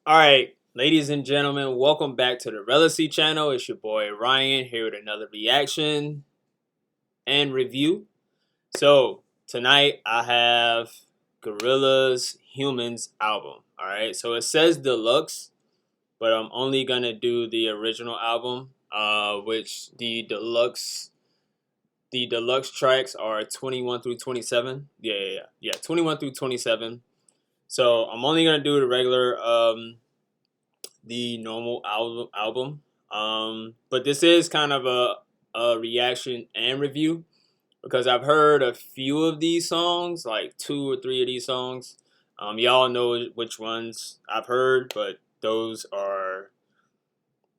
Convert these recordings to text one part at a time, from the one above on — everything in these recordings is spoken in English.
All right, ladies and gentlemen, welcome back to the Relevancy channel. It's your boy Ryan here with another reaction and review. So tonight I have Gorillaz Humanz album. All right, so it says deluxe, but I'm only gonna do the original album, which the deluxe tracks are 21 through 27. Yeah, 21 through 27. So I'm only gonna do the regular, the normal album. But this is kind of a reaction and review because I've heard a few of these songs, like 2 or 3 of these songs. Y'all know which ones I've heard, but that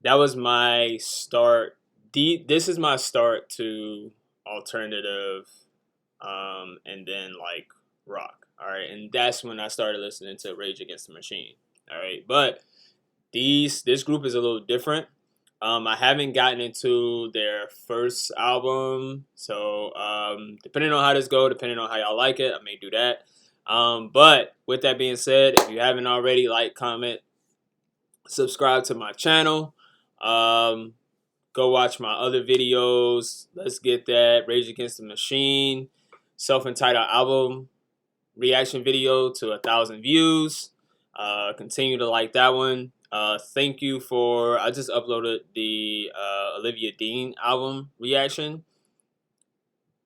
was my start. This is my start to alternative, and then like rock. All right, and that's when I started listening to Rage Against the Machine. All right, but this group is a little different. I haven't gotten into their first album, so depending on how this goes, depending on how y'all like it, I may do that. But with that being said, if you haven't already, like, comment, subscribe to my channel. Go watch my other videos. Let's get that Rage Against the Machine self-entitled album reaction video to 1,000 views. Continue to like that one. Thank you for, I just uploaded the Olivia Dean album reaction.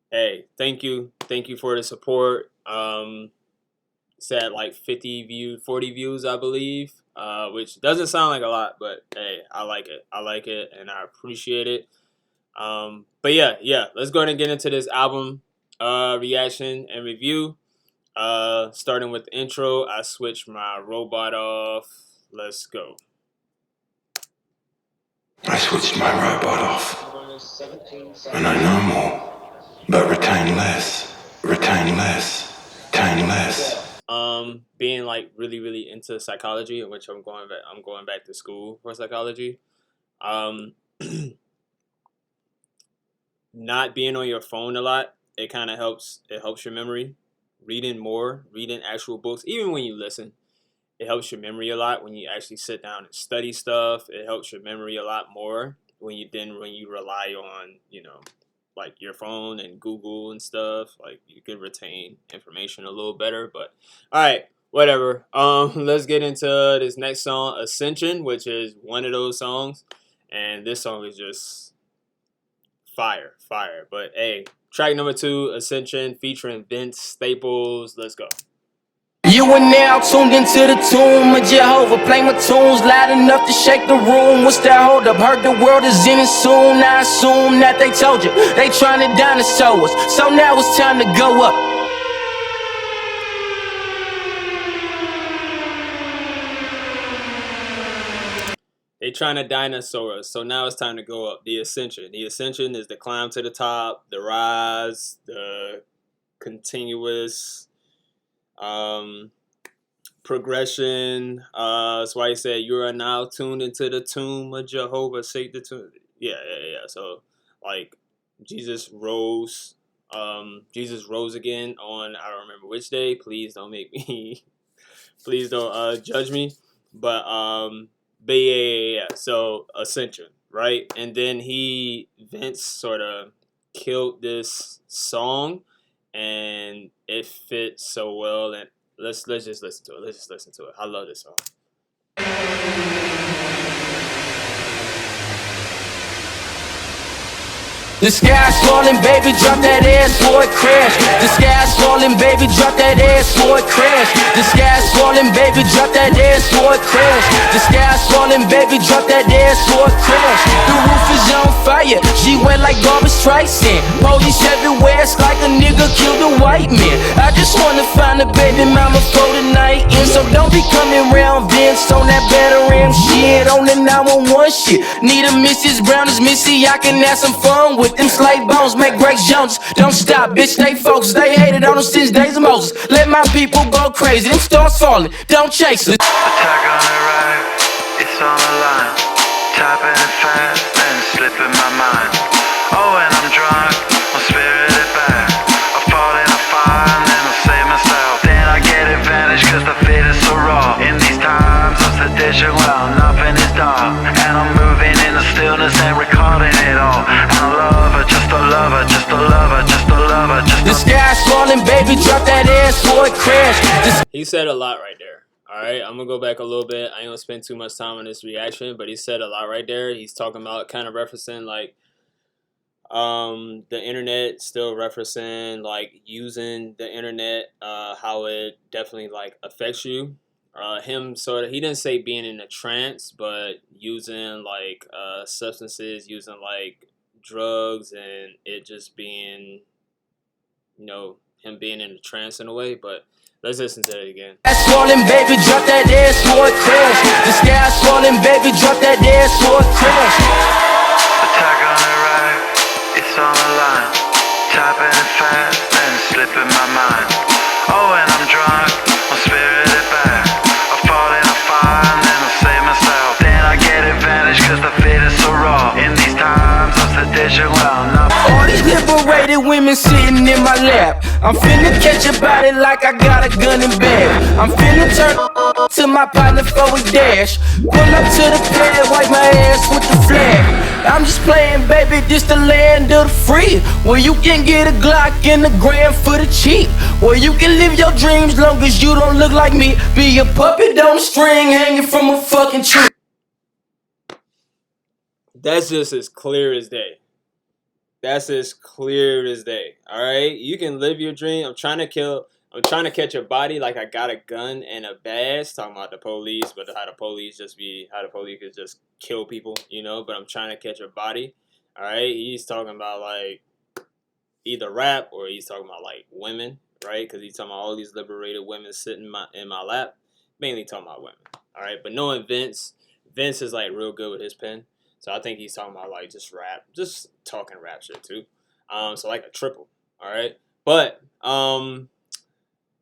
Hey, thank you for the support. It's at like 50 views, 40 views, I believe, which doesn't sound like a lot, but hey, I like it and I appreciate it. But yeah, let's go ahead and get into this album reaction and review. Starting with the intro, I switched my robot off. Let's go. I switched my robot off, and I know more, but retain less, retain less, retain less. Being like really into psychology, in which I'm going back to school for psychology. Not being on your phone a lot, it kind of helps. It helps your memory. Reading actual books, even when you listen, it helps your memory a lot. When you actually sit down and study stuff, it helps your memory a lot more when you rely on, like your phone and Google and stuff. Like, you can retain information a little better. But all right, whatever. Let's get into this next song, Ascension, which is one of those songs, and this song is just fire. But hey, track number 2, Ascension, featuring Vince Staples. Let's go. You are now tuned into the tomb of Jehovah. Play my tunes loud enough to shake the room. What's that hold up? Heard the world is in it soon. I assume that they told you they trying to dinosaur us, so now it's time to go up. They trying to dinosaur us, so now it's time to go up. The ascension. The ascension is the climb to the top, the rise, the continuous progression. That's why he said, "You are now tuned into the tomb of Jehovah." Shake the tomb. Yeah. So, like, Jesus rose. Jesus rose again on, I don't remember which day. Please don't make me. Please don't judge me. But yeah. So Ascension, right? And then Vince sort of killed this song, and it fits so well. And let's just listen to it. I love this song. The sky's falling, baby, drop that ass for it crash. The sky's falling, baby, drop that ass for it crash. The sky's falling, baby, drop that ass for it crash. The sky's falling, baby, drop that ass for it crash. The roof is on fire, she went like Barbra Streisand. Police everywhere, it's like a nigga killed a white man. I just wanna find a baby mama for the night, and so don't be coming round Vince on that better ram shit, on the 911 shit. Need a Mrs. Brown as Missy, I can have some fun with them slave bones, make Grace Jones. Don't stop, bitch, they focused. They hated on them since days of Moses. Let my people go crazy, them stars falling, don't chase it. Attack on the right, it's on the line. Typing it fast and it's slipping my mind. Oh, and I'm drunk, I'm spirited back. I fall in a fire and then I save myself. Then I get advantage cause the fit is so raw. In these times I'm so sedition, well, nothing is dark. And I'm moving in the stillness and recording it all. And I love her, just a lover, just a lover, just a lover, just a The sky's falling, baby, drop that ass for it crash. He said a lot right there. All right, I'm gonna go back a little bit. I ain't gonna spend too much time on this reaction, but he said a lot right there. He's talking about kind of referencing like the internet, still referencing like using the internet, how it definitely like affects you. Him sort of, he didn't say being in a trance, but using like substances, using like drugs, and it just being, you know, him being in a trance in a way. But let's listen to it again. Sky's falling, baby, drop that ass for it crash. The sky's falling, baby, drop that ass for it crash. attack on the right, it's on the line. Typing it fast and slipping my mind. Oh, and I'm drunk, I'm spirited back. I fall in a fire and then I save myself. Then I get advantage cause the fit is so raw. In these times of sedition, well, not All these liberated women sitting in my lap. I'm finna catch a body like I got a gun in bag. I'm finna turn to my partner for a dash. Pull up to the pad, wipe my ass with the flag. I'm just playing, baby, this the land of the free. Where you can get a Glock in the gram for the cheap. Where you can live your dreams long as you don't look like me. Be a puppet on a string hanging from a fucking tree. That's just as clear as day. That's as clear as day. All right, you can live your dream. I'm trying to catch a body like I got a gun and a badge. Talking about the police, but how the police could just kill people, you know. But I'm trying to catch a body. All right, he's talking about like either rap or he's talking about like women, right? Because he's talking about all these liberated women sitting in my lap. Mainly talking about women. All right, but knowing Vince is like real good with his pen. So I think he's talking about like just rap, just talking rap shit too. So like a triple, all right. But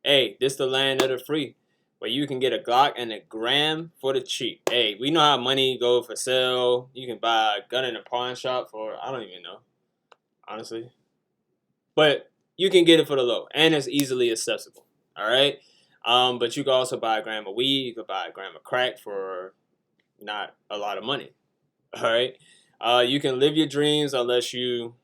hey, this the land of the free, where you can get a Glock and a gram for the cheap. Hey, we know how money go for sale. You can buy a gun in a pawn shop for I don't even know, honestly. But you can get it for the low, and it's easily accessible. All right. But you can also buy a gram of weed. You could buy a gram of crack for not a lot of money. All right, you can live your dreams unless you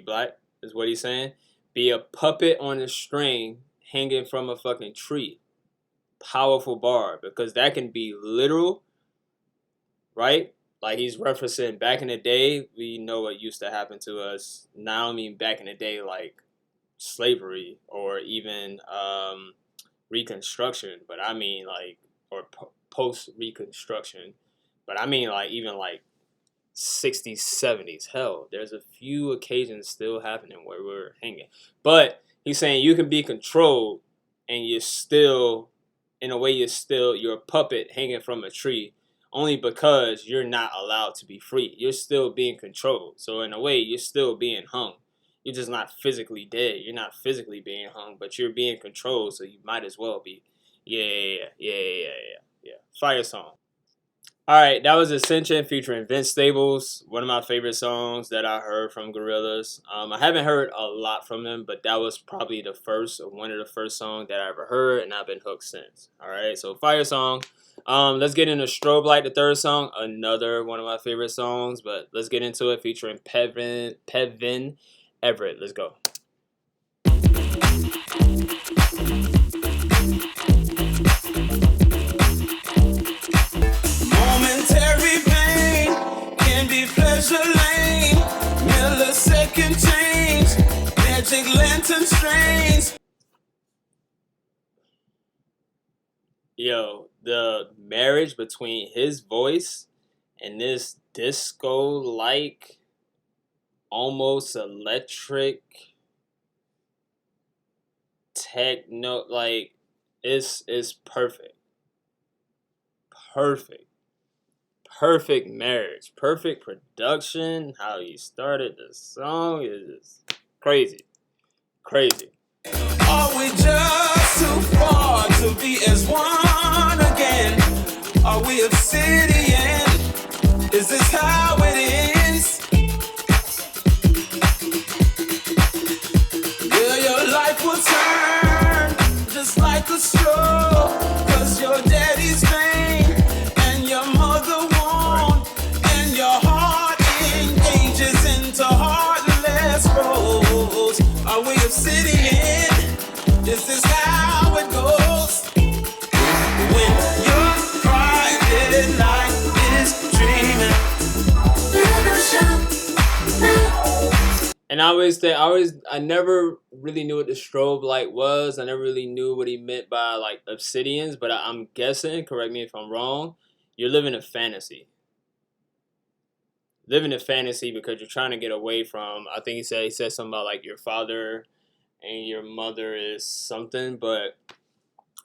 black is what he's saying. Be a puppet on a string hanging from a fucking tree. Powerful bar, because that can be literal, right? Like he's referencing back in the day. We know what used to happen to us. Now I mean back in the day, like slavery or even Reconstruction, but I mean like or post Reconstruction. But I mean, like, even, like, 60s, 70s. Hell, there's a few occasions still happening where we're hanging. But he's saying you can be controlled and you're still, in a way, you're a puppet hanging from a tree only because you're not allowed to be free. You're still being controlled. So, in a way, you're still being hung. You're just not physically dead. You're not physically being hung, but you're being controlled, so you might as well be. Yeah. Fire song. Alright, that was Ascension featuring Vince Staples, one of my favorite songs that I heard from Gorillaz. I haven't heard a lot from them, but that was probably one of the first songs that I ever heard, and I've been hooked since. Alright, so fire song. Let's get into Strobe Light, the third song, another one of my favorite songs, but let's get into it featuring Pevin Everett. Let's go. Lane, millisecond change, magic lantern strains. Yo, the marriage between his voice and this disco-like, almost electric techno, like, it's perfect. Perfect marriage, perfect production. How he started the song is just crazy. Are we just too far to be as one again? Are we obsidian? Is this how it ends? Will your life will turn just like a straw? 'Cause your daddy's And I never really knew what the strobe light was. I never really knew what he meant by like obsidians. But I'm guessing, correct me if I'm wrong, you're living a fantasy. Living a fantasy because you're trying to get away from. I think he said something about like your father and your mother is something, but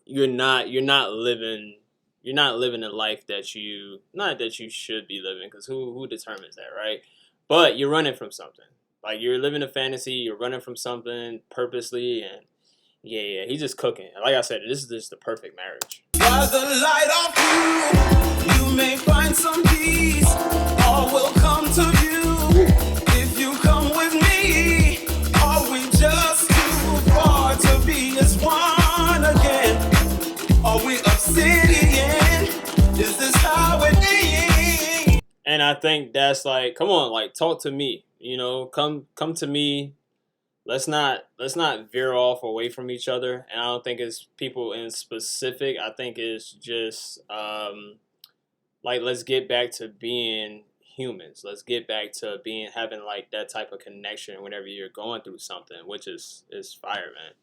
you're not living a life that you not that you should be living, because who determines that, right? But you're running from something. Like you're living a fantasy, you're running from something purposely, and yeah, he's just cooking. Like I said, this is just the perfect marriage. By the light of you, you may find some peace. All will come to you if you come with me. Are we just too far to be as one again? Are we obsidian? Is this how it is? And I think that's like, come on, like talk to me. You know, come to me. Let's not veer off away from each other. And I don't think it's people in specific. I think it's just like let's get back to being humans. Let's get back to having like that type of connection whenever you're going through something, which is fire, man.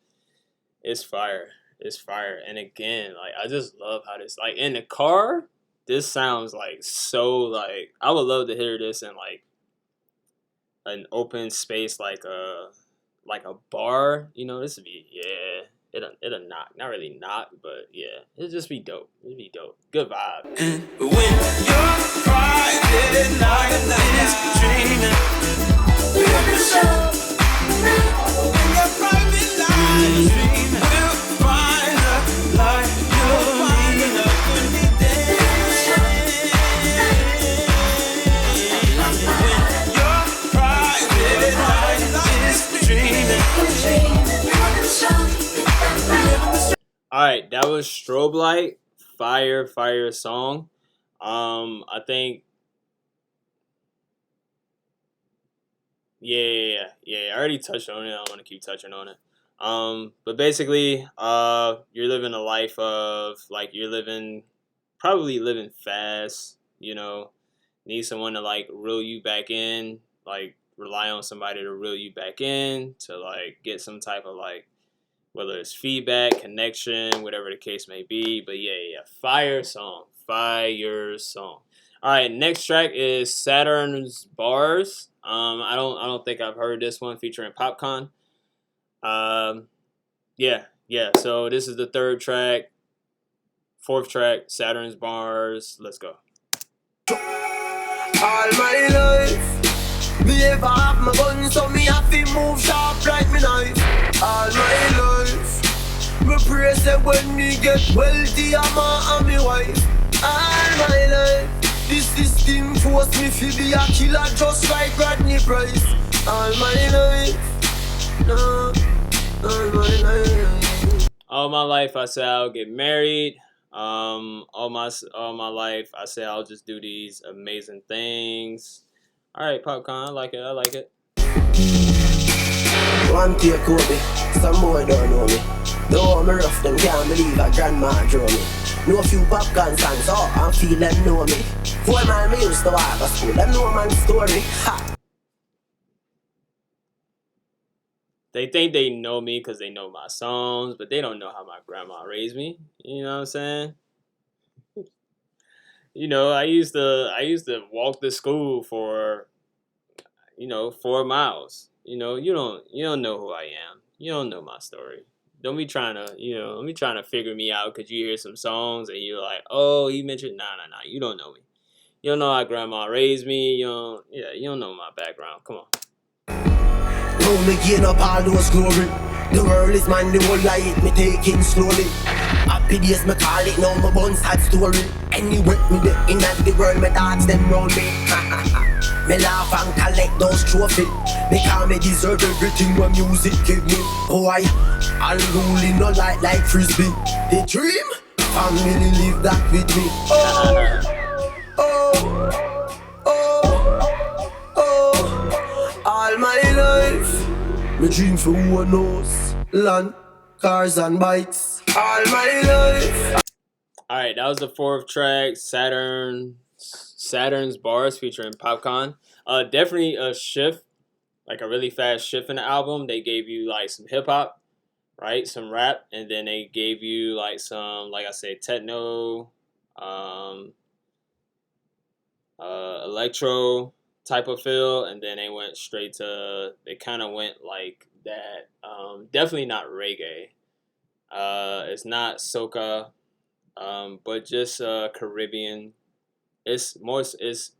It's fire. It's fire. And again, like I just love how this, like in the car, this sounds like so like I would love to hear this in like an open space like a bar, you know. This would be it'll knock, not really knock, but yeah, it'll just be dope. It'd be dope. Good vibe. And when your private night is dreaming, baby, when your private night is dreaming, we'll find a light you'll need there. When your private night is dreaming. Alright, that was Strobe Light. Fire song. I think yeah, I already touched on it. I don't want to keep touching on it. But basically, you're living a life of like probably living fast, you know, need someone to like reel you back in, like rely on somebody to reel you back in to like get some type of like, whether it's feedback, connection, whatever the case may be. But yeah, fire song. All right, next track is Saturn's Bars. I don't think I've heard this one featuring Popcorn. Yeah. So this is the third track. Fourth track, Saturn's Bars. Let's go. All my life, me ever have my gun, so me have to move sharp like me knife. All my life, me pray say when me get wealthy, I'm and me wife. All my life, this system force me to be a killer just like Rodney Price. All my life, no, all my life. All my life, I said I'll get married. All my life, I said I'll just do these amazing things. All right, Popcorn, I like it. One take Kobe, some more don't know me. Though me rough, them can't believe a grandma drew me. Know a few Popcorn songs, and feel them know me. 4 man me used to walk a school, them know man's story. Ha! They think they know me because they know my songs, but they don't know how my grandma raised me. You know what I'm saying? You know, I used to walk to school for, 4 miles. You know, you don't know who I am. You don't know my story. Don't be trying to figure me out because you hear some songs and you're like, oh, he mentioned nah. You don't know me. You don't know how grandma raised me. You don't know my background. Come on. Now me gain up all those glory. The world is mine, the whole life me taking slowly. Happy days me call it, now my bones sad story. Anyway, me the in the world, me dogs them round me. Me laugh and collect those trophies because me deserve everything what music give me. Oh, I'll rule in no light like frisbee. The dream, family live that with me. All my life, me dream for who knows. Land, cars and bikes. All my life. Alright, that was the fourth track, Saturn's Bars featuring Popcorn. Definitely a shift like a really fast shift in the album. They gave you like some hip hop, right, some rap, and then they gave you like some, like I said, techno, um, electro type of feel, and then they went straight to. They kind of went like that. Definitely not reggae. It's not soca, but just Caribbean. It's more. It's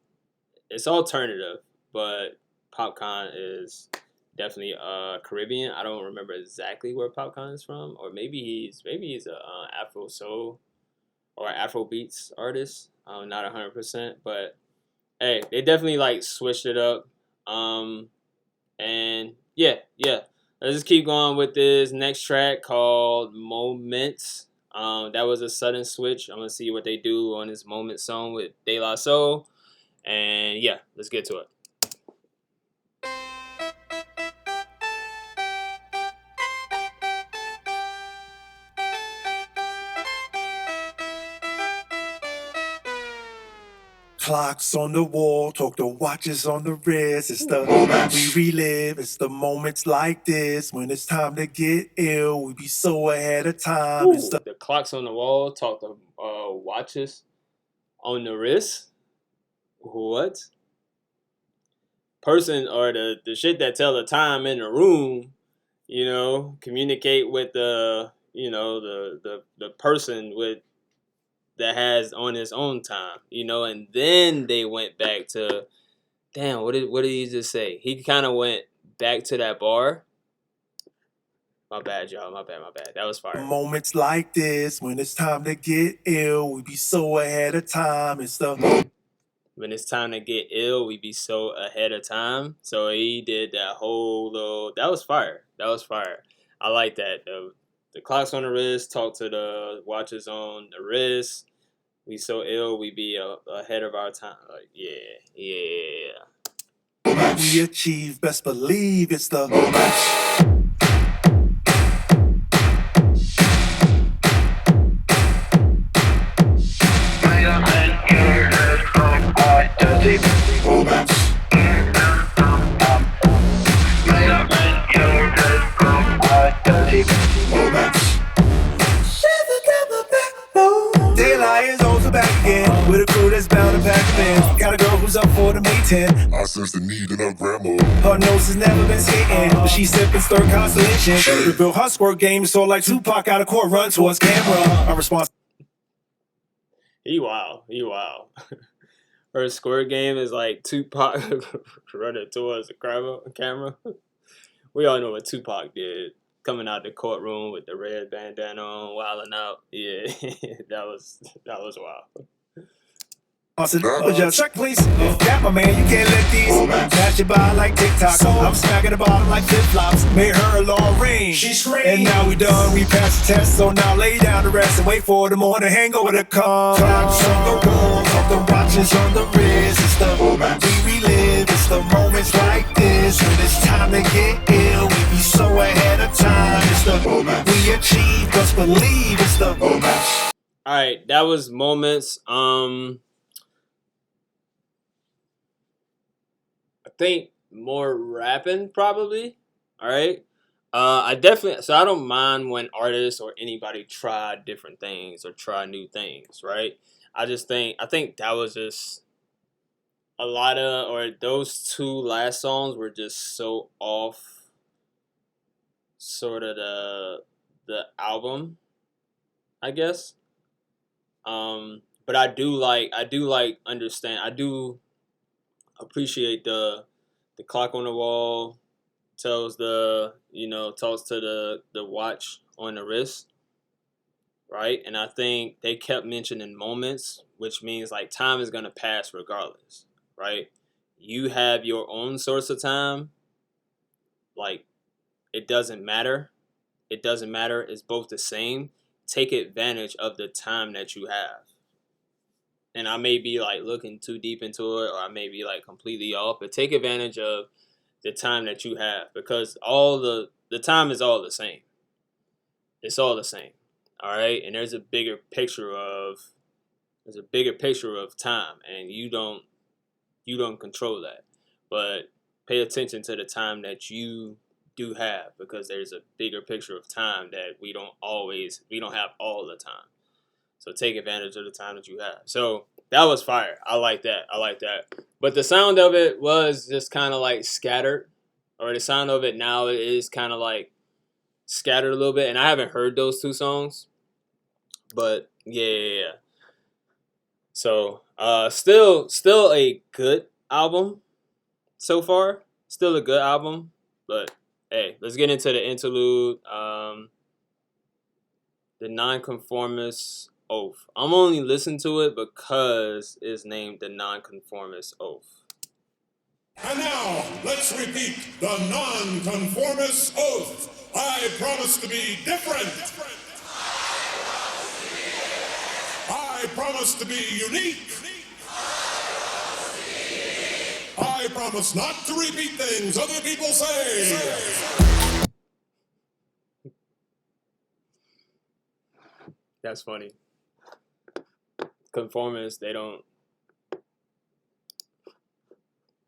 alternative, but Popcorn is definitely Caribbean. I don't remember exactly where Popcorn is from, or maybe he's a Afro soul or Afro beats artist. Not 100%, but hey, they definitely like switched it up. Um, and yeah. Let's just keep going with this next track called Moments. That was a sudden switch. I'm gonna see what they do on this Moment song with De La Soul. And yeah, let's get to it. Clocks on the wall, talk to watches on the wrist. It's the we relive. It's the moments like this when it's time to get ill. We be so ahead of time. Ooh, the clocks on the wall talk to watches on the wrist. What? Person or the shit that tell the time in the room, communicate with the person with that has on his own time, and then they went back to damn, what did he just say? He kind of went back to that bar. My bad, y'all. My bad. That was fire. Moments like this when it's time to get ill. We be so ahead of time. It's the when it's time to get ill, we be so ahead of time. So he did that whole little. That was fire. I like that. The clocks on the wrist talk to the watches on the wrist. We so ill, we be ahead of our time. Like, yeah. We achieve, best believe it's the Daylight is also back again with a crew that's bound to pack in. Got a girl who's up for the May 10. I sense the need in her grandma. Her nose has never been skating, but she sipping third constellation. Reveal her squirt game, so like Tupac out of court, run towards camera. Our response. He wow. Her squirt game is like Tupac running towards the camera. We all know what Tupac did. Coming out the courtroom with the red bandana on, wilding out. Yeah, that was wild. Just check, please. Yeah, my man, you can't let these pass you by like TikTok. So I'm smacking the bottom like flip-flops. Made her a long range. She screamed. And now we done. We passed the test. So now lay down to rest and wait for the morning hangover to come. Clocks on the wall, the watches on the wrist. It's the we relive. It's the moments like this when it's time to get ill. We be so ahead of time. It's the we achieve. Just believe it's the All right, that was Moments. I think more rapping probably. All right. I don't mind when artists or anybody try different things or try new things, right? I think that was just a lot of, or those two last songs were just so off sort of the album, I guess. But I do appreciate the clock on the wall talks to the watch on the wrist, right? And I think they kept mentioning moments, which means like time is gonna pass regardless, right? You have your own source of time. Like, it doesn't matter. It's both the same. Take advantage of the time that you have. And I may be like looking too deep into it, or I may be like completely off, but take advantage of the time that you have, because all the time is all the same. It's all the same. All right. And there's a bigger picture of time, and you don't control that. But pay attention to the time that you do have, because there's a bigger picture of time that we don't have all the time. So take advantage of the time that you have. So that was fire. I like that. But the sound of it was just kind of like scattered, or the sound of it now is kind of like scattered a little bit. And I haven't heard those two songs, but yeah. So still a good album so far. Still a good album, but hey, let's get into the interlude. The Nonconformist Oath. I'm only listening to it because it's named The Nonconformist Oath. And now, let's repeat the Nonconformist Oath. I promise to be different. I promise to be unique. I promise not to repeat things other people say. That's funny. Conformists, they don't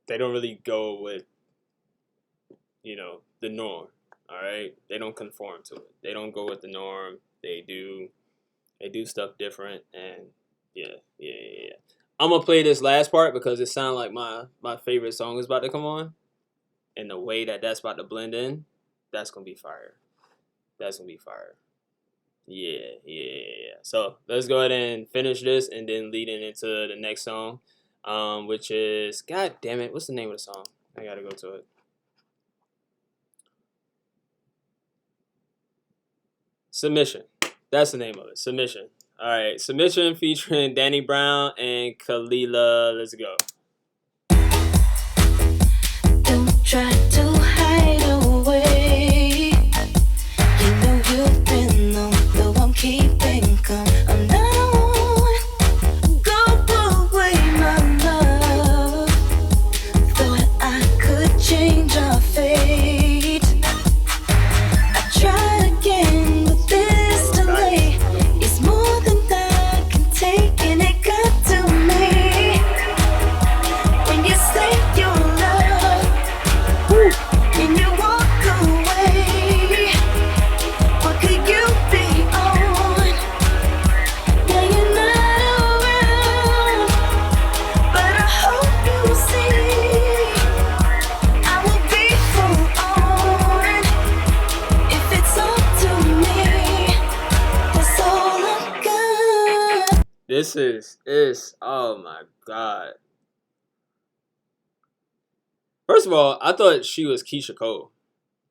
really go with, the norm. All right, they don't conform to it. They don't go with the norm. They do stuff different, and yeah. I'm gonna play this last part because it sounds like my favorite song is about to come on, and the way that's about to blend in, that's gonna be fire. Yeah. So let's go ahead and finish this, and then leading into the next song, which is, God damn it, what's the name of the song? I gotta go to it. Submission. That's the name of it. Submission. All right. Submission featuring Danny Brown and Kalila. Let's go. Don't try to hide away. You know you've been the one keeping calm. I'm not one. Go away, my love. Thought I could change our fate. I tried again, but this delay is more than I can take, and it got to me. When you say your love, and you walk away, what could you be on? Now you're not around, but I hope you see I will be full on. If it's up to me, that's all I got. This is oh my God. First of all, I thought she was Keisha Cole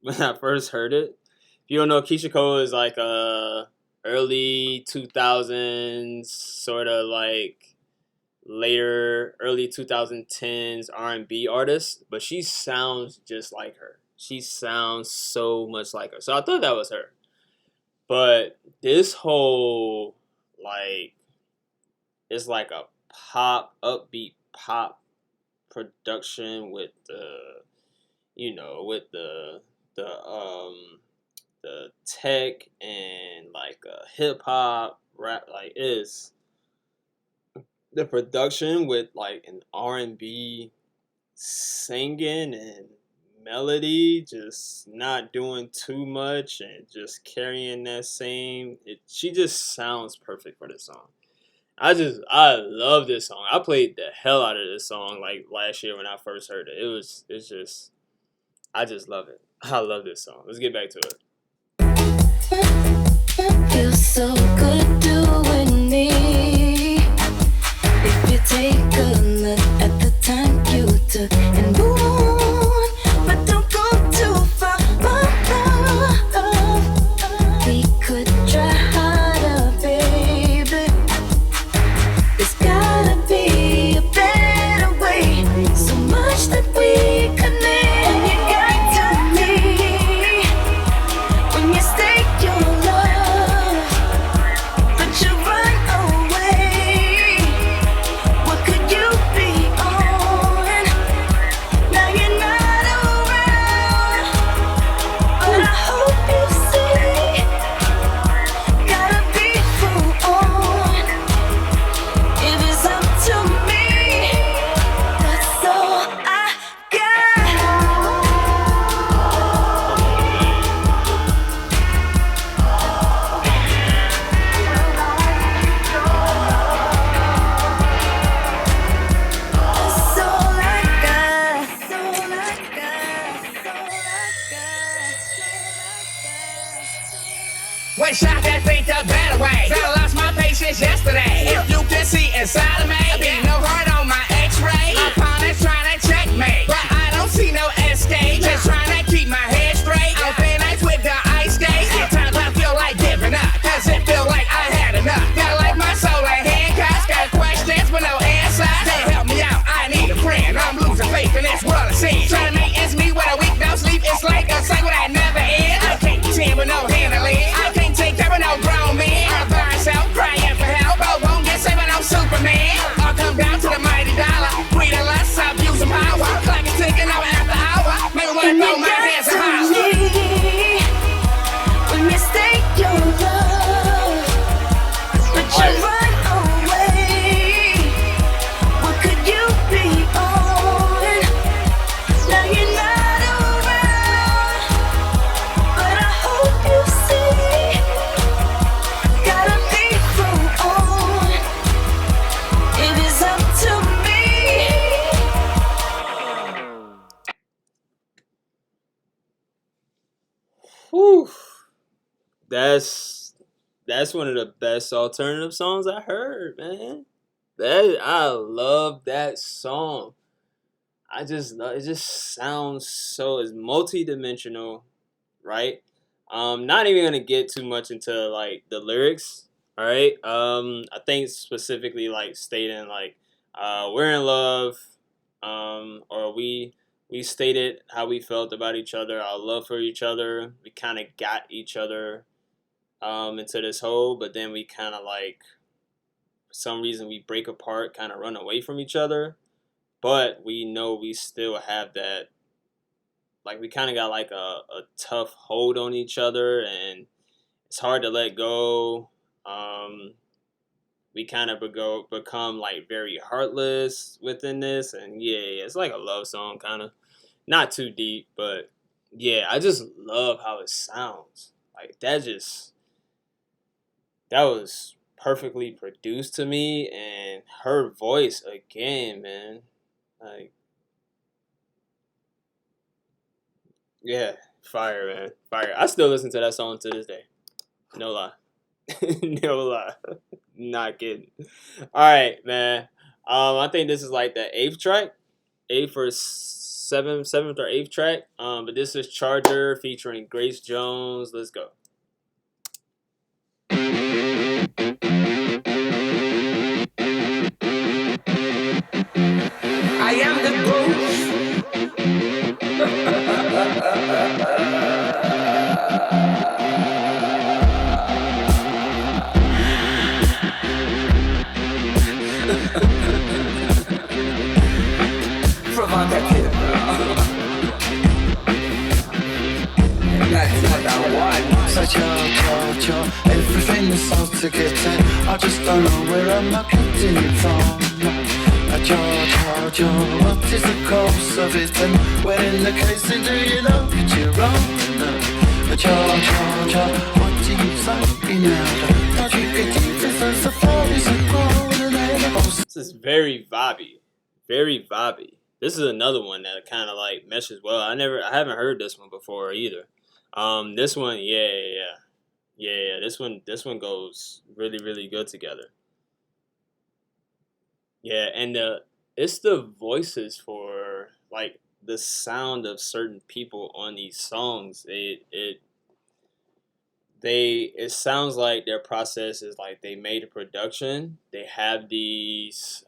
when I first heard it. If you don't know, Keisha Cole is like a early 2000s, sort of like later early 2010s R&B artist, but she sounds just like her. She sounds so much like her. So I thought that was her. But this whole, like, it's like a pop, upbeat pop production with the tech and like hip hop rap, like is the production with like an R&B singing and melody, just not doing too much and just carrying that same. She just sounds perfect for this song. I love this song. I played the hell out of this song like last year when I first heard it. I just love it. I love this song. Let's get back to it. Feels so good doing me. If you take a look at the time you took and move on, but don't go too far. We could try harder, baby. There's gotta be a better way. So much that we connect, and you got to me when you stake your love, but you run away. that's one of the best alternative songs I heard, man. I love that song. It just sounds so, it's multi-dimensional, right? Not even gonna get too much into like the lyrics, all right? I think specifically like stating like we're in love, or we stated how we felt about each other, our love for each other. We kind of got each other into this hole, but then we kind of like, for some reason, we break apart, kind of run away from each other. But we know we still have that, like we kind of got like a tough hold on each other, and it's hard to let go. We kind of become like very heartless within this, and yeah, it's like a love song, kind of. Not too deep, but yeah, I just love how it sounds. Like that was perfectly produced to me, and her voice again, man. Like, yeah, fire, man, fire. I still listen to that song to this day. No lie, no lie, not kidding. All right, man. I think this is like the eighth or seventh or eighth track. But this is Charger featuring Grace Jones. Let's go. I am the ghost. Provocative. That's what I want. Such a everything is so to get in. I just don't know where I'm not getting it from. Joe, what is the cause of it? And when in the case, do you know that you're wrong? Joe, what do you say now? Don't you get deep as the forest of gold? This is very vibey, very vibey. This is another one that kind of like meshes well. I haven't heard this one before either. This one, yeah. This one goes really, really good together. Yeah, and it's the voices for like the sound of certain people on these songs. It sounds like their process is like they made a production. They have these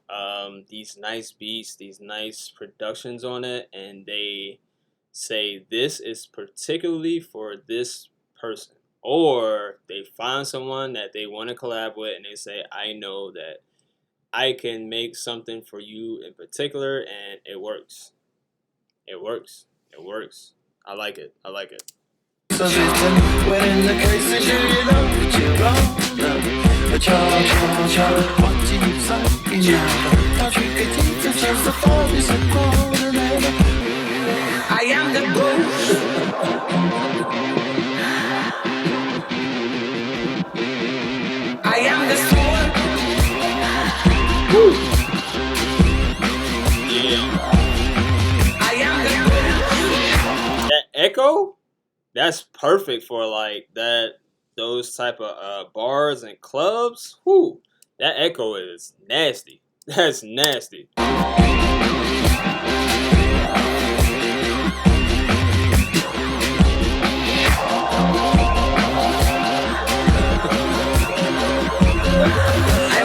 nice beats, these nice productions on it, and they say this is particularly for this person, or they find someone that they want to collab with, and they say, I know that I can make something for you in particular, and it works. It works. I like it. So when in the case that you know that you're wrong. Joe, what do you say now? Don't you get deep as the forest of gold? I am the ghost. I am the sword. Yeah. I am the ghost. That echo, that's perfect for like those type of bars and clubs. Whoo, that echo is nasty. That's nasty. I'm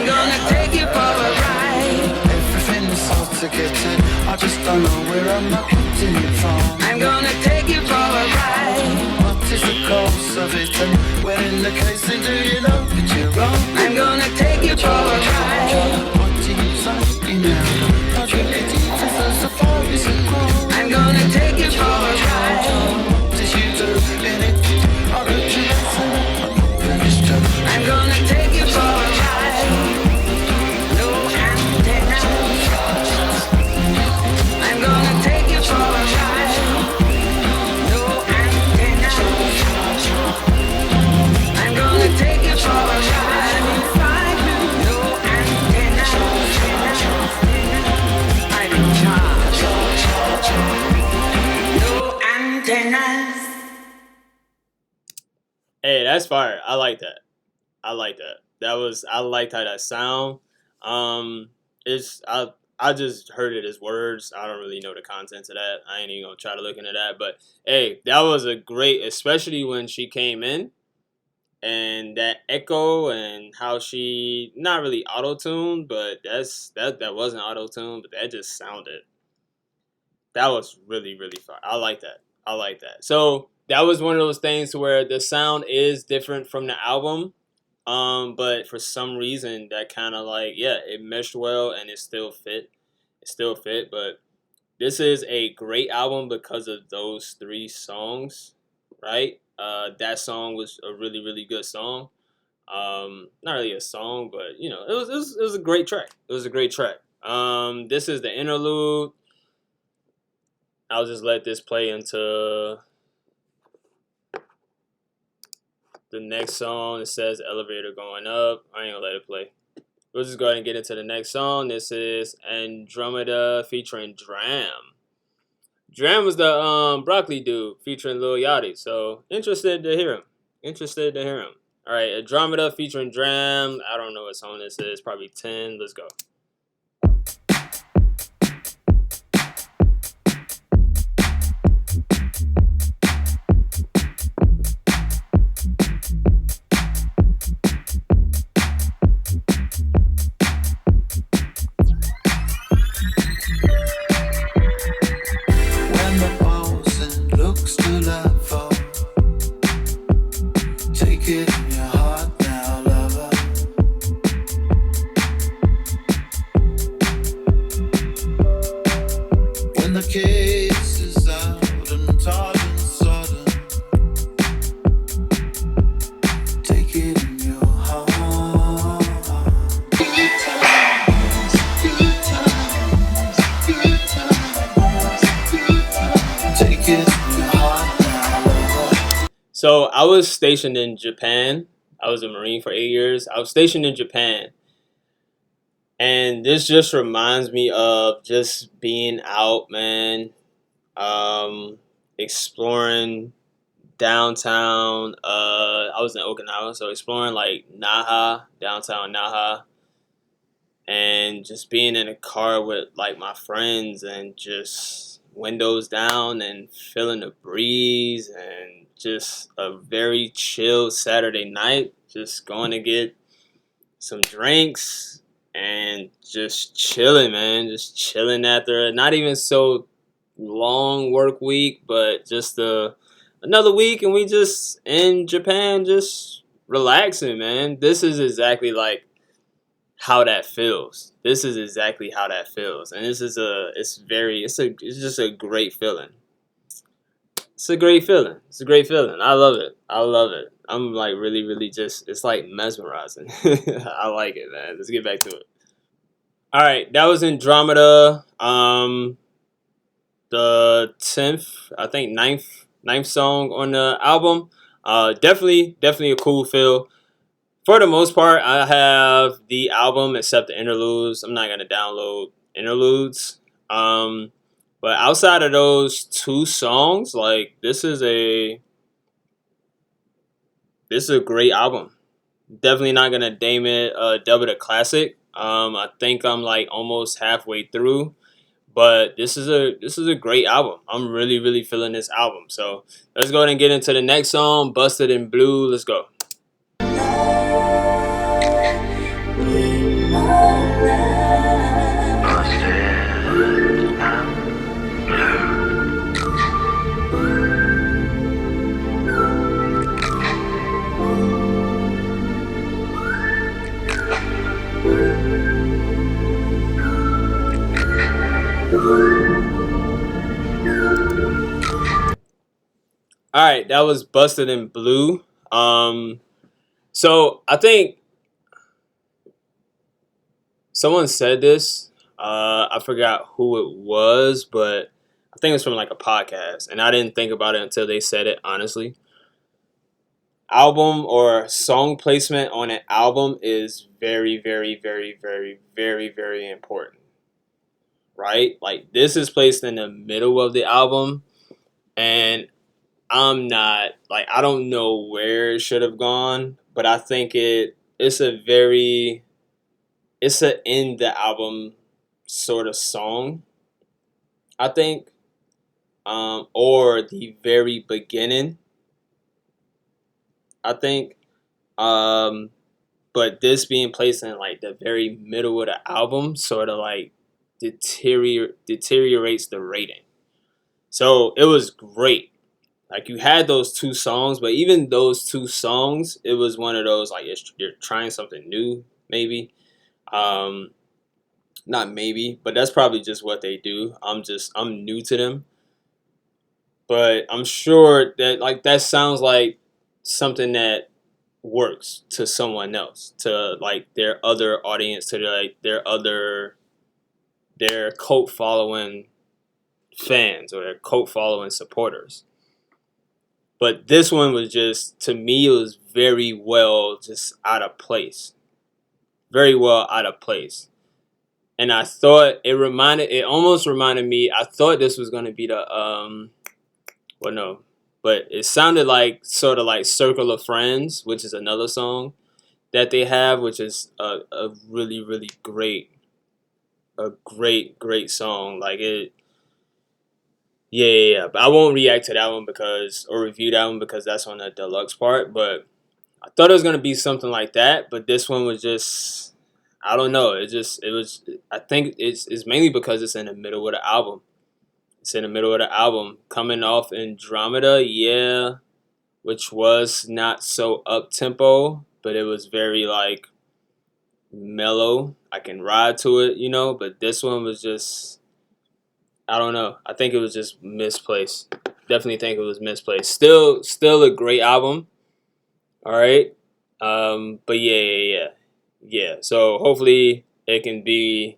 gonna take you for a ride. Everything is so to get in. I just don't know where I'm not getting it from. I'm gonna take you for a ride. What is the cause of it? And when in the case, do you know that you're wrong? I'm gonna take you for a ride. What do you say now? Don't you get deep as the forest of gold? I'm gonna take you for a ride. What did you do in it? I'll let you listen. I'm gonna take you for a ride. No antenna. I'm gonna take you for a ride. No antenna. I'm gonna take you for a ride. No antenna. Hey, that's fire. I like that. I like that. I liked how that sound. It's I just heard it as words. I don't really know the contents of that. I ain't even gonna try to look into that. But hey, that was a great, especially when she came in and that echo and how she not really auto tuned, but that wasn't auto tuned, but that just sounded that was really really fun. I like that. I like that. So that was one of those things where the sound is different from the album, but for some reason that kind of like yeah, it meshed well and it still fit. It still fit, but this is a great album because of those three songs, right? That song was a really really good song. Not really a song, but you know, it was a great track. It was a great track. This is the interlude. I'll just let this play into the next song. It says elevator going up. I ain't gonna let it play. We'll just go ahead and get into the next song. This is Andromeda featuring Dram. Dram was the Broccoli dude featuring Lil Yachty. So interested to hear him. Interested to hear him. All right, Andromeda featuring Dram. I don't know what song this is. Probably 10. Let's go. When the posing looks too level, take it in your heart now, lover. When the case is out and tall and sudden, take it in your heart. Good times, good times, good times, good times. Take it in your heart now, lover. So I was stationed in Japan. I was a Marine for 8 years. I was stationed in Japan. And this just reminds me of just being out, man. Exploring downtown. I was in Okinawa, so exploring like Naha, downtown Naha, and just being in a car with like my friends and just windows down and feeling the breeze and just a very chill Saturday night. Just going to get some drinks and just chilling, man. Just chilling after a not even so long work week, but just another week, and we just in Japan, just relaxing, man. This is exactly like how that feels. This is exactly how that feels, and it's just a great feeling. It's a great feeling. It's a great feeling. I love it. I love it. I'm like really, really just. It's like mesmerizing. I like it, man. Let's get back to it. All right, that was Andromeda. The 10th, I think ninth song on the album. Definitely a cool feel. For the most part, I have the album except the interludes. I'm not gonna download interludes. Um, but outside of those two songs, like this is a great album. Definitely not gonna dub it a classic. I think I'm like almost halfway through, but this is a great album. I'm really really feeling this album. So let's go ahead and get into the next song, "Busted in Blue." Let's go. All right, that was "Busted in Blue." So I think someone said this. I forgot who it was, but I think it's from like a podcast, and I didn't think about it until they said it. Honestly, album or song placement on an album is very, very, very, very, very, very important, right? Like this is placed in the middle of the album, and I'm not like I don't know where it should have gone, but I think it's a end the album sort of song. I think, or the very beginning. I think, but this being placed in like the very middle of the album sort of like deteriorates the rating. So it was great. Like you had those two songs, but even those two songs, it was one of those like you're trying something new, maybe. Um, Not maybe, but that's probably just what they do. I'm new to them, but I'm sure that like that sounds like something that works to someone else, to like their other audience, to their cult following fans or their cult following supporters. But this one was just, to me, it was very well just out of place. Very well out of place. And I thought it almost reminded me, I thought this was going to be the, well, no, but it sounded like sort of like Circle of Friends, which is another song that they have, which is a really, really great song. Like it, yeah. But I won't react to that one or review that one because that's on the deluxe part. But I thought it was gonna be something like that, but this one was just, I don't know. It was. I think it's mainly because it's in the middle of the album. It's in the middle of the album, coming off Andromeda, yeah, which was not so up tempo, but it was very like mellow. I can ride to it, But this one was just, I don't know. I think it was just misplaced. Definitely think it was misplaced. Still a great album. All right. But yeah. So hopefully it can be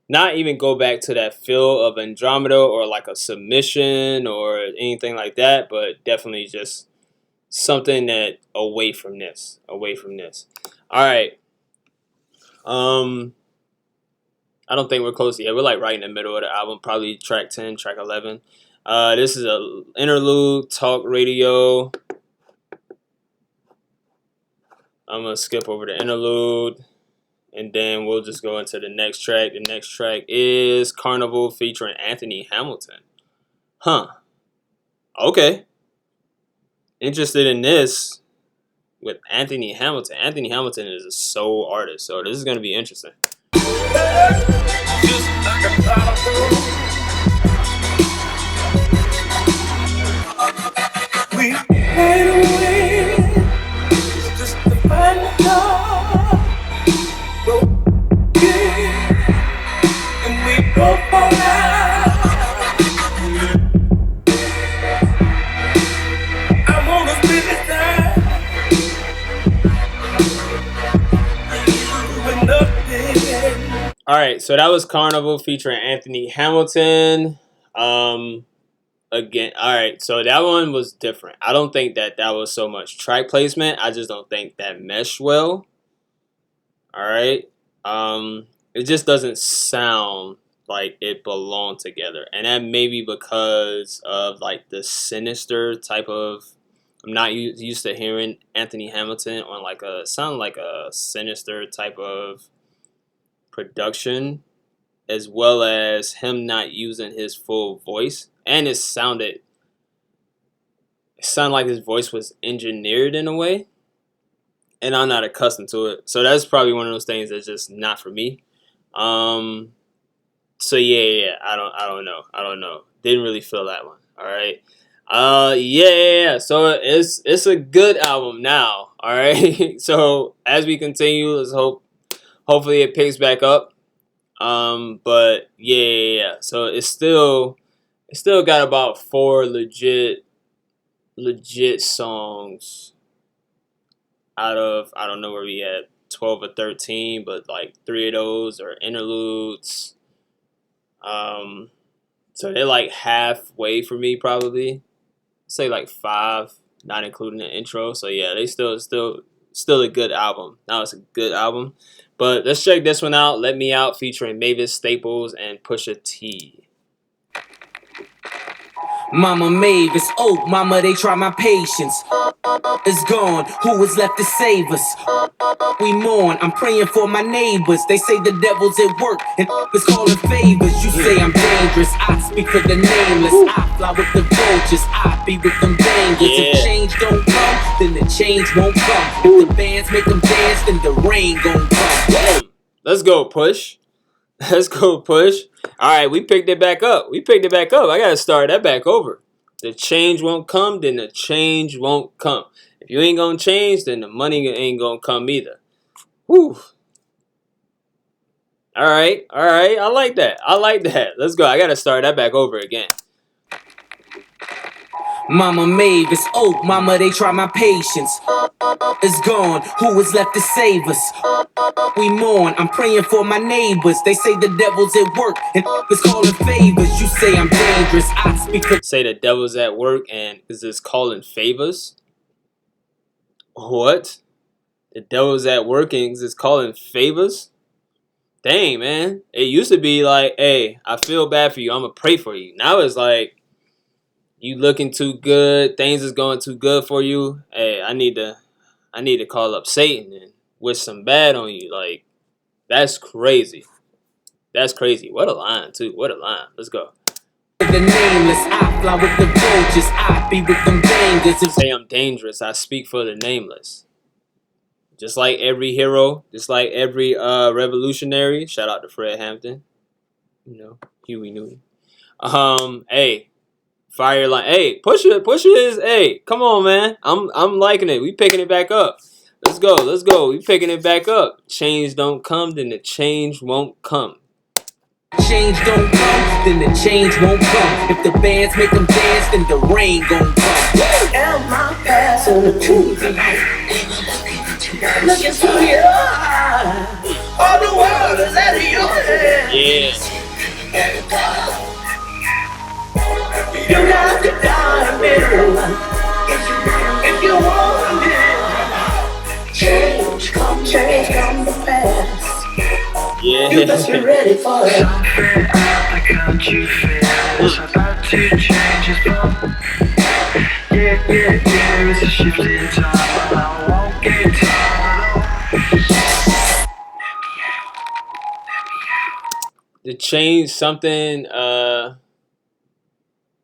not even go back to that feel of Andromeda or like a submission or anything like that, but definitely just something that away from this. All right. I don't think we're close yet. We're like right in the middle of the album, probably track 10, track 11. This is a interlude, talk radio. I'm gonna skip over the interlude, and then we'll just go into the next track. The next track is Carnival featuring Anthony Hamilton. Huh. Okay. Interested in this with Anthony Hamilton. Anthony Hamilton is a soul artist, so this is gonna be interesting. We made a way just to find the love. Broken, and we both fall out. I wanna spend this time with nothing. All right, so that was Carnival featuring Anthony Hamilton. Again, all right, so that one was different. I don't think that was so much track placement. I just don't think that meshed well. All right, it just doesn't sound like it belonged together, and that may be because of like the sinister type of. I'm not used to hearing Anthony Hamilton on like a sound like a sinister type of production, as well as him not using his full voice. And it sounded like his voice was engineered in a way, and I'm not accustomed to it. So that's probably one of those things that's just not for me. So yeah, I don't know. Didn't really feel that one. All right. Yeah. So it's a good album now. All right. So as we continue, let's hopefully it picks back up. But yeah. So it's still got about 4 legit songs out of, I don't know where we at, 12 or 13, but like 3 of those are interludes. So they're like halfway for me, probably. Say like 5, not including the intro. So yeah, they still a good album. Now it's a good album. But let's check this one out. Let Me Out featuring Mavis Staples and Pusha T. Mama Mavis, oh, mama, they try my patience. Is gone, who is left to save us? We mourn, I'm praying for my neighbors. They say the devil's at work and is calling favors. You say I'm dangerous, I speak for the nameless. I fly with the vultures, I be with them bangers. If change don't come, then the change won't come. If the bands make them dance, then the rain gon' come. Let's go, Push. Let's go, Push. All right, we picked it back up. I gotta start that back over. The change won't come, then the change won't come. If you ain't gonna change, then the money ain't gonna come either. Whew. All right. I like that. Let's go. I gotta start that back over again. Mama Mavis, oh, mama, they try my patience. Is gone, who is left to save us? We mourn, I'm praying for my neighbors. They say the devil's at work and is calling favors. You say I'm dangerous, I speak for... Say the devil's at work and is this calling favors? What? The devil's at work and is this calling favors? Dang, man. It used to be like, hey, I feel bad for you, I'm gonna pray for you. Now it's like, you looking too good, things is going too good for you. Hey, I need to call up Satan and wish some bad on you. Like, that's crazy. What a line, too. What a line. Let's go. The nameless, I fly with the vultures, I be with them bangers. Say I'm dangerous, I speak for the nameless. Just like every hero, just like every revolutionary. Shout out to Fred Hampton. You know, Huey Newton. Hey. Fire line. Hey, push it is. Hey, come on, man. I'm liking it. We picking it back up. Let's go. We picking it back up. Change don't come, then the change won't come. Change don't come, then the change won't come. If the bands make them dance, then the rain gon' come. Am I passing the truth? Looking through your eyes, all the world is out of your hands. Yeah. You got to die, if you want to live. Change come to pass. Yeah. You must be ready for it. Can't you feel it's about to change as well? Yeah, it's a shift in time, but I won't get tired at all. To change something,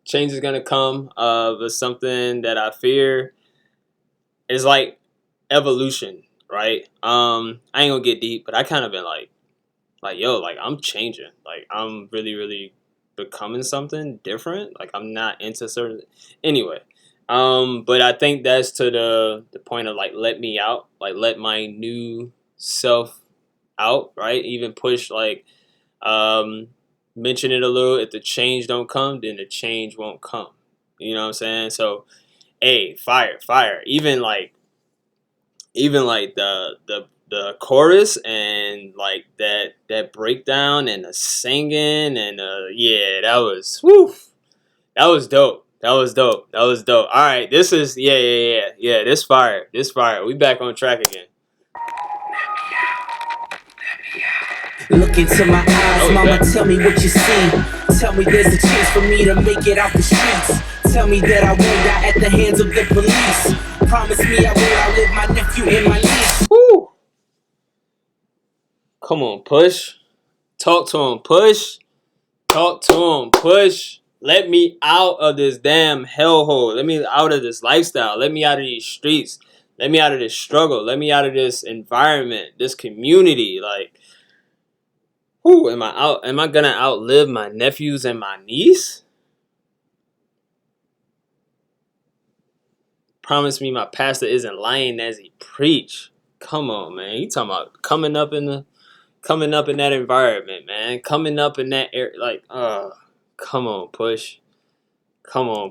change is gonna come, but something that I fear is like evolution, right? I ain't gonna get deep, but I kind of been like yo, like I'm changing, like I'm really becoming something different. Like I'm not into certain, anyway. But I think that's to the point of like let me out, like let my new self out, right? Even Push like mention it a little. If the change don't come, then the change won't come. You know what I'm saying? So, hey, fire. Even like the chorus and like that breakdown and the singing and yeah, that was dope. That was dope. All right, this is yeah. This fire. We back on track again. Look into my eyes, mama, tell me what you see. Tell me there's a chance for me to make it out the streets. Tell me that I won't die at the hands of the police. Promise me I will outlive my nephew and my niece. Woo! Come on, Push. Talk to him, Push. Let me out of this damn hellhole. Let me out of this lifestyle. Let me out of these streets. Let me out of this struggle. Let me out of this environment, this community. Like, who am I out? Am I gonna outlive my nephews and my niece? Promise me my pastor isn't lying as he preach. Come on, man. You talking about coming up in that environment, man. Coming up in that area, like, come on, Push. Promise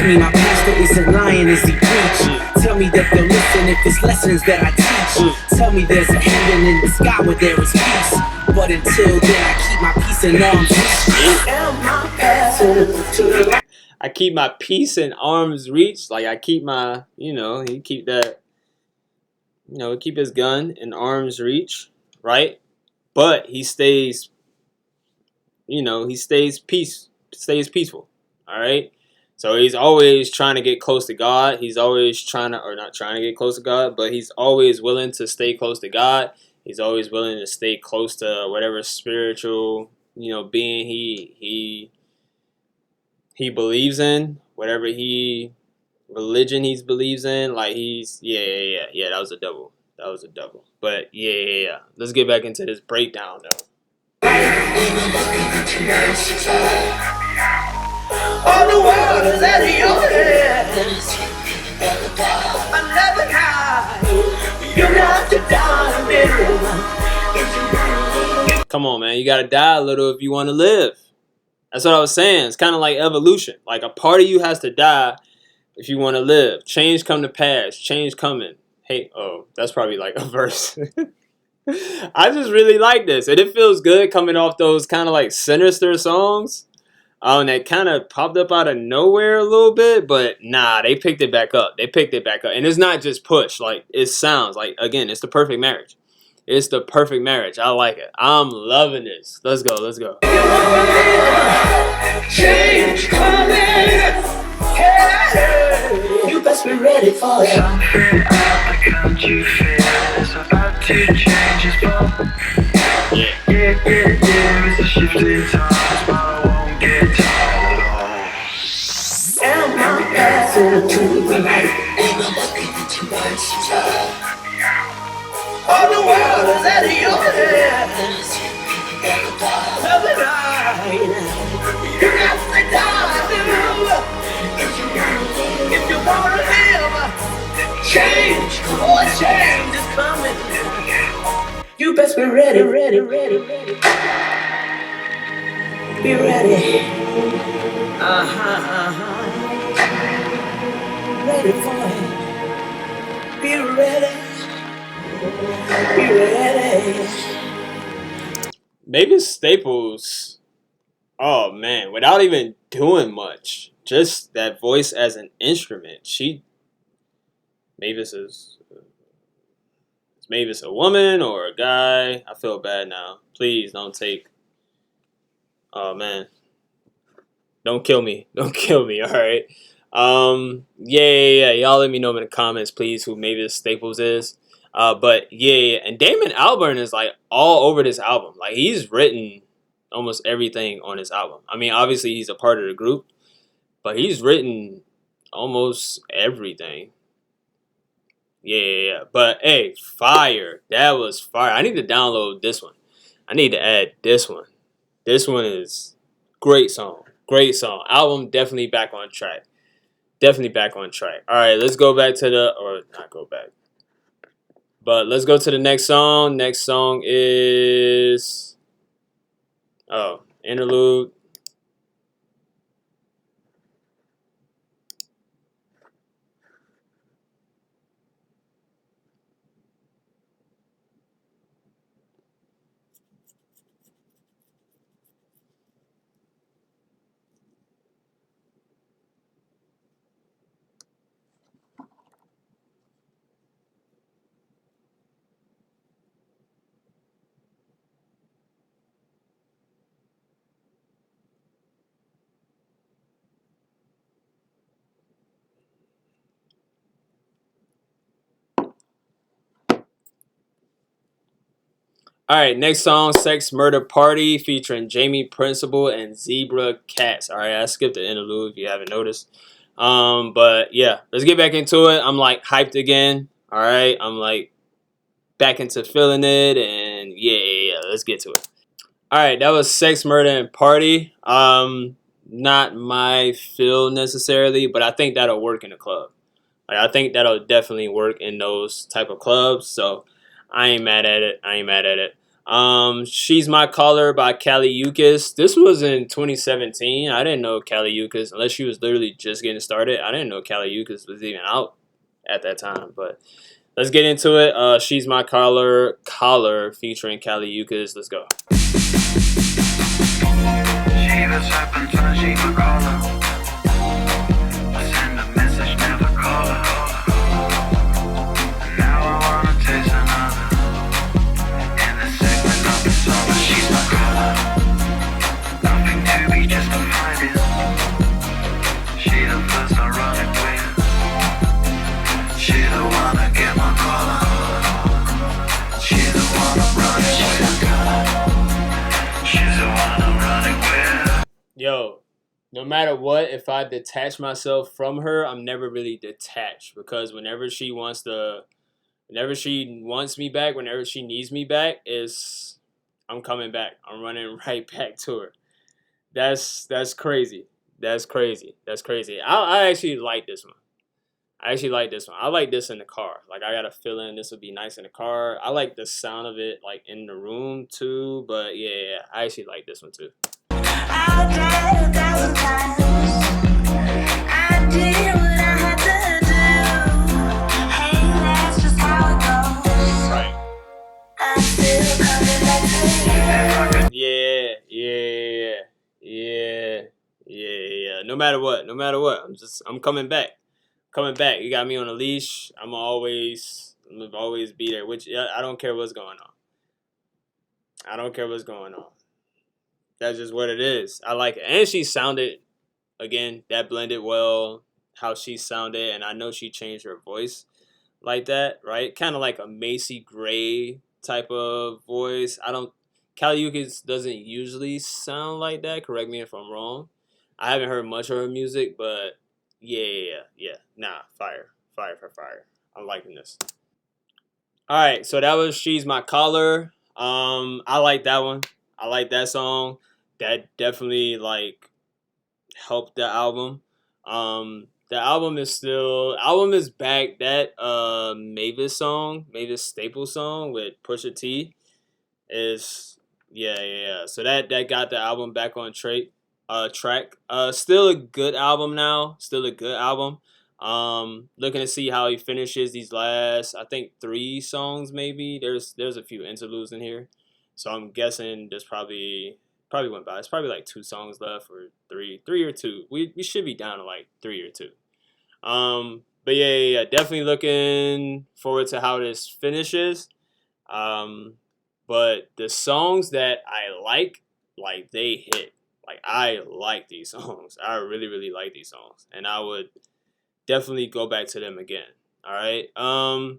me my pastor isn't lying as he preach. Tell me that they'll listen if it's lessons that I teach. Tell me there's a heaven in the sky where there is peace. But until then, I keep my peace in arms reach. I keep my peace in arm's reach. Like I keep my, he keep that, keep his gun in arm's reach, right? But he stays peaceful. All right. So he's always trying to get close to God. He's always trying to, or not trying to get close to God, but he's always willing to stay close to God. He's always willing to stay close to whatever spiritual, being he believes in, whatever religion he believes in. Like yeah. That was a double. That was a double. But yeah. Let's get back into this breakdown though. All the world is at your hands. Another night, you got to die a little. Come on, man. You gotta die a little if you want to live. That's what I was saying. It's kind of like evolution. Like a part of you has to die if you want to live. Change come to pass. Change coming. Hey, that's probably like a verse. I just really like this. And it feels good coming off those kind of like sinister songs. And that kind of popped up out of nowhere a little bit, but nah, they picked it back up. And it's not just push. Like, it sounds like, again, it's the perfect marriage. It's the perfect marriage. I like it. I'm loving this. Let's go. Change coming. Hey, you best be ready for it. Something out the country fair is about to change its form. Yeah. It's a shift in times, but I won't get tired at all. Am I passing to the light? All the world is at your hands. Another night, you got to die. If you want to live, change is coming. You best be ready. Be ready. Ready for it. Be ready. Mavis Staples, oh man, without even doing much, just that voice as an instrument. Mavis is Mavis a woman or a guy? I feel bad now. Please don't take. Oh man, don't kill me. All right. Yeah. Y'all let me know in the comments, please, who Mavis Staples is. But yeah, and Damon Albarn is like all over this album. Like he's written almost everything on this album. I mean, obviously he's a part of the group, but he's written almost everything. Yeah. But hey, fire. That was fire. I need to download this one. I need to add this one. This one is great song. Album definitely back on track. All right, let's go back to not go back. But let's go to the next song. Next song is interlude. All right, next song, Sex Murder Party, featuring Jamie Principle and Zebra Cats. All right, I skipped the interlude if you haven't noticed. But yeah, let's get back into it. I'm like hyped again. All right, I'm like back into feeling it, and yeah, let's get to it. All right, that was Sex Murder and Party. Not my feel necessarily, but I think that'll work in a club. Like, I think that'll definitely work in those type of clubs. So I ain't mad at it. She's My Caller by Kali Uchis. This was in 2017. I didn't know Kali Uchis, unless she was literally just getting started. I didn't know Kali Uchis was even out at that time. But let's get into it. She's My Caller featuring Kali Uchis. Let's go. She was happened to she my caller. I send a message, never call her. And now I wanna taste another. In the segment of the summer, she's my caller. Nothing to be justified in. yo, no matter what, if I detach myself from her, I'm never really detached because whenever she wants me back, whenever she needs me back, I'm coming back. I'm running right back to her. That's crazy. That's crazy. That's crazy. I actually like this one. I actually like this one. I like this in the car. Like I got a feeling this would be nice in the car. I like the sound of it like in the room too. But yeah, I actually like this one too. I tried 1,000 times. I did what I had to do. Hey, that's just how it goes. Right. I'm still coming back to you. Yeah. No matter what, I'm coming back. Coming back. You got me on a leash. I'm gonna always be there. Which I don't care what's going on. I don't care what's going on. That's just what it is. I like it. And she sounded, again, that blended well, how she sounded. And I know she changed her voice like that, right? Kind of like a Macy Gray type of voice. Kali Uchis doesn't usually sound like that. Correct me if I'm wrong. I haven't heard much of her music, but yeah. Nah, fire. I'm liking this. All right, so that was She's My Caller. I like that one. I like that song. That definitely like helped the album. The album is back. That Mavis Staples song with Pusha T is yeah. So that got the album back on track. Still a good album now. Still a good album. Looking to see how he finishes these last, I think 3 songs maybe. There's a few interludes in here, so I'm guessing there's probably went by. It's probably like 2 songs left or 3 or 2. We should be down to like 3 or 2. But yeah. Definitely looking forward to how this finishes. But the songs that I like they hit. Like I like these songs. I really, really like these songs, and I would definitely go back to them again. All right. All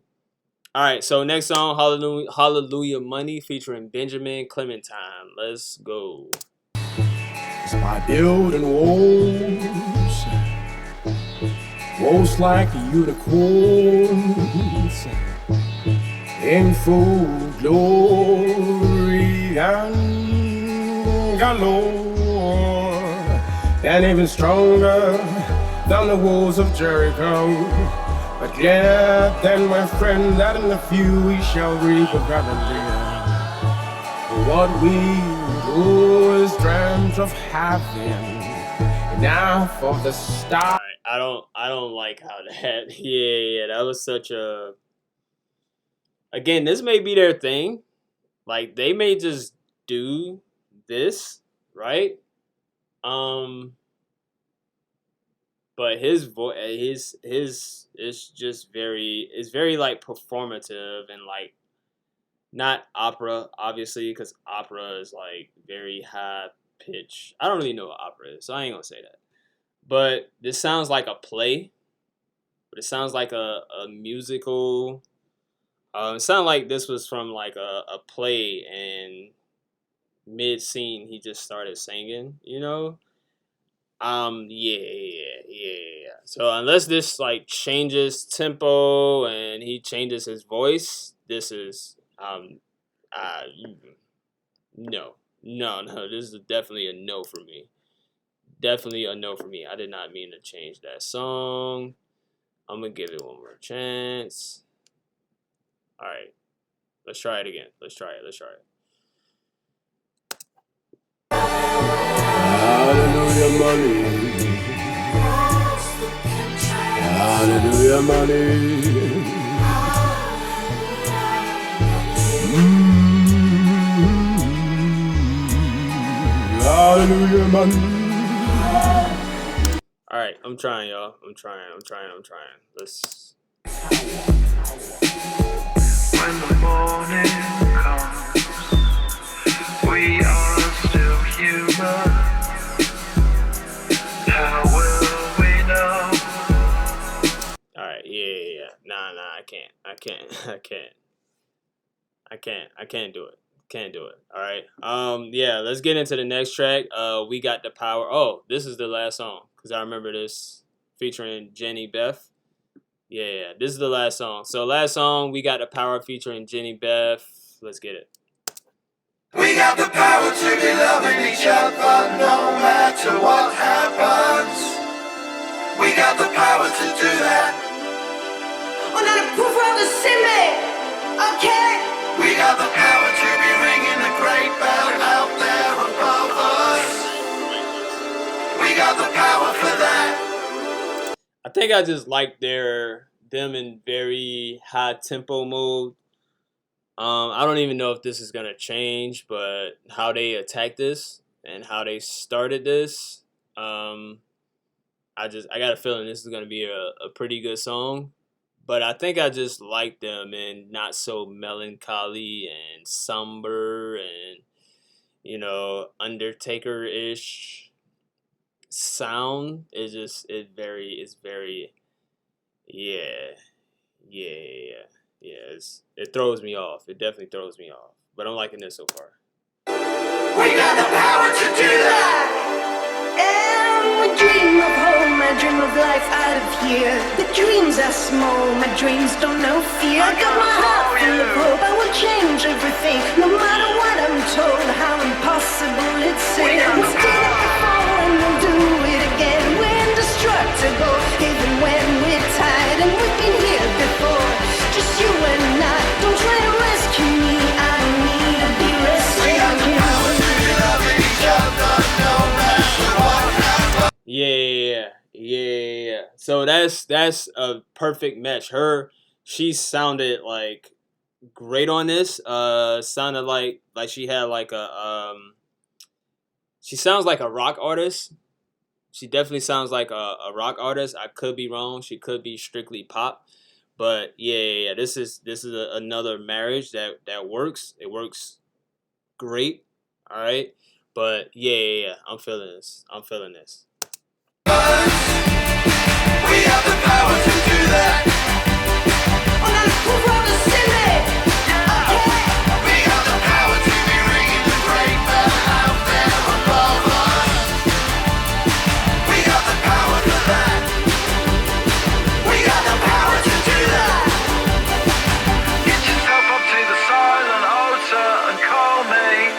right. So next song, Hallelujah Money, featuring Benjamin Clementine. Let's go. By building walls like unicorns, in full glory and galore, and even stronger than the walls of Jericho. But yet, then my friend, that in a few we shall reap a barren. What we always dreamt of having, enough of the stars. I don't like how that. Yeah. That was such a. Again, this may be their thing. Like they may just do this, right? But his voice, his is just it's very like performative and like not opera, obviously, because opera is like very high pitch. I don't really know what opera is, so I ain't gonna say that. But this sounds like a play. But it sounds like a musical. It sounded like this was from like a play, and mid scene he just started singing. Yeah. So unless this like changes tempo and he changes his voice, this is no. This is definitely a no for me. Definitely a no for me. I did not mean to change that song. I'm gonna give it one more chance. All right, let's try it again. Let's try it. Hallelujah, money. Hallelujah, money. Hallelujah, money. All right, I'm trying, y'all. I'm trying. Let's. When the morning comes, we are still human. How will we know? Alright, yeah. Nah, I can't do it. Can't do it. All right. Yeah, let's get into the next track. We got the power. Oh, this is the last song because I remember this featuring Jenny Beth. Yeah, this is the last song. So last song, we got the power featuring Jenny Beth. Let's get it. We got the power to be loving each other no matter what happens. We got the power to do that. Oh, now the proof of the see me, okay? We got the power to be ringing the great bell out there above us. We got the power for that. I think I just like them in very high tempo mode. I don't even know if this is gonna change, but how they attack this and how they started this, I got a feeling this is gonna be a pretty good song. But I think I just like them in not so melancholy and somber and Undertaker ish sound. It's very yeah yeah. It throws me off. It definitely throws me off. But I'm liking this so far. We got the power to do that. And I dream of home, I dream of life out of here. The dreams are small, my dreams don't know fear. I got my heart full of hope, I will change everything. No matter what I'm told, how impossible it seems. We'll do it before and we'll do it again. We're indestructible, even when we're tired. And we've been here before, just you and I. Don't try to rescue me, I don't need to be rescued. We got the power to be loving each other no matter what happens. Yeah. So that's a perfect match. She sounded like great on this. Sounded like she had like she sounds like a rock artist. She definitely sounds like a rock artist. I could be wrong. She could be strictly pop. But yeah. This is another marriage that works. It works great. All right. But yeah. I'm feeling this. We got the power to do that. Oh, now the proof of the see me, okay? We got the power to be ringing the great bell out there above us. We got the power for that. We got the power to do that. Get yourself up to the silent altar and call me.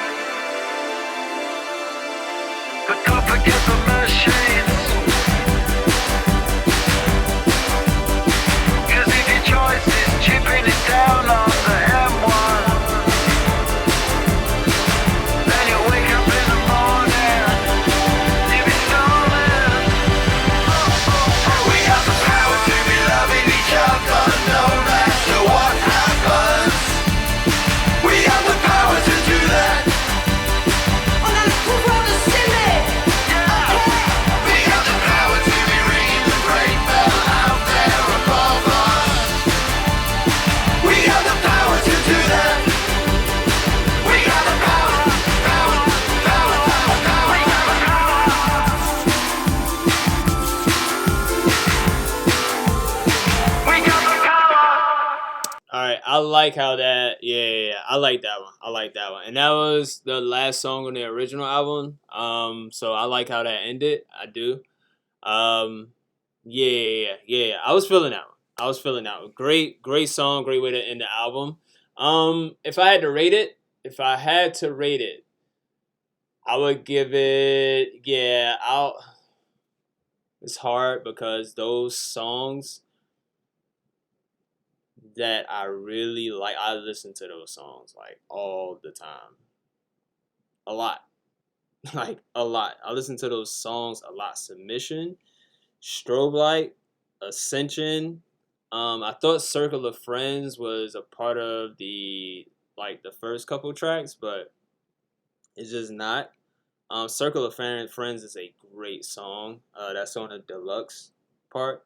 But don't forget the machines. Cause if your choice is chipping it down on the M1, then you wake up in the morning, you be stolen. We got the power to be loving each other no matter what happens. We got the power to do that. Oh, now the proof of the see me, okay? We got the power to be ringing the great bell out there above us. We got the power to do that. We got the power. We got the power. We got the power. All right, I like how that. Yeah. I like that one. And that was the last song on the original album. So I like how that ended. I do. Yeah. I was feeling that one. Great song. Great way to end the album. If I had to rate it, I would give it. Yeah, It's hard because those songs that I really like, I listen to those songs like all the time. A lot. Like a lot. I listen to those songs a lot. Submission, Strobe Light, Ascension. I thought Circle of Friends was a part of the first couple tracks, but it's just not. Circle of Friends is a great song. That's on the deluxe part.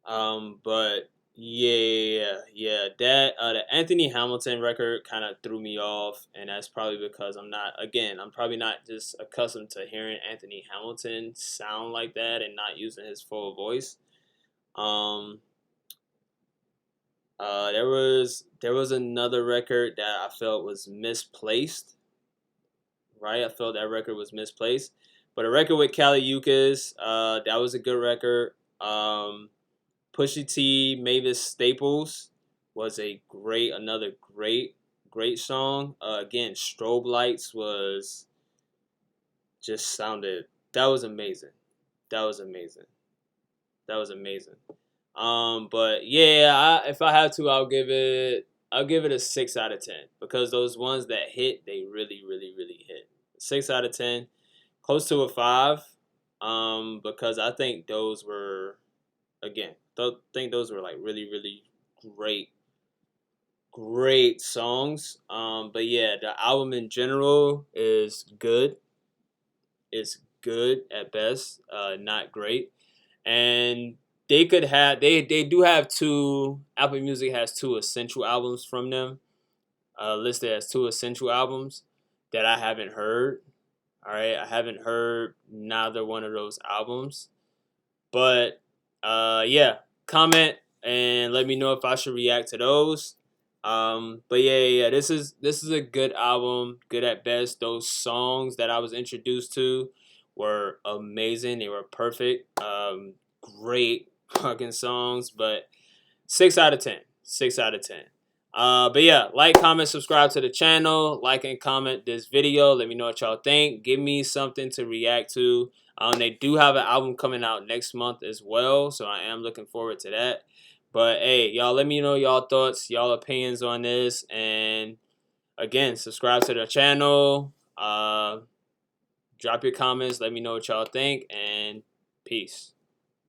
But that the Anthony Hamilton record kind of threw me off, and that's probably because I'm probably not just accustomed to hearing Anthony Hamilton sound like that and not using his full voice. There was another record that I felt was misplaced. Right, I felt that record was misplaced. But a record with Kali Uchis, that was a good record. Pusha T, Mavis Staples was another great song. Again, Strobe Lights was just sounded, that was amazing. That was amazing. That was amazing. But yeah, if I had to, I'll give it a 6 out of 10 because those ones that hit, they really, really, really hit. 6 out of 10, close to a 5. Because I think those were, again, think those were like really, really great songs. But yeah, the album in general is good. It's good at best, not great. And they do have two. Apple Music has 2 essential albums from them. Listed as 2 essential albums that I haven't heard. All right, I haven't heard neither one of those albums. But yeah, comment and let me know if I should react to those. But yeah, this is a good album, good at best. Those songs that I was introduced to were amazing. They were perfect. Great fucking songs, but 6 out of 10. 6 out of 10. But yeah, like, comment, subscribe to the channel, like and comment this video. Let me know what y'all think. Give me something to react to. They do have an album coming out next month as well, so I am looking forward to that. But hey, y'all, let me know y'all thoughts, y'all opinions on this, and again, subscribe to the channel. Drop your comments. Let me know what y'all think, and peace.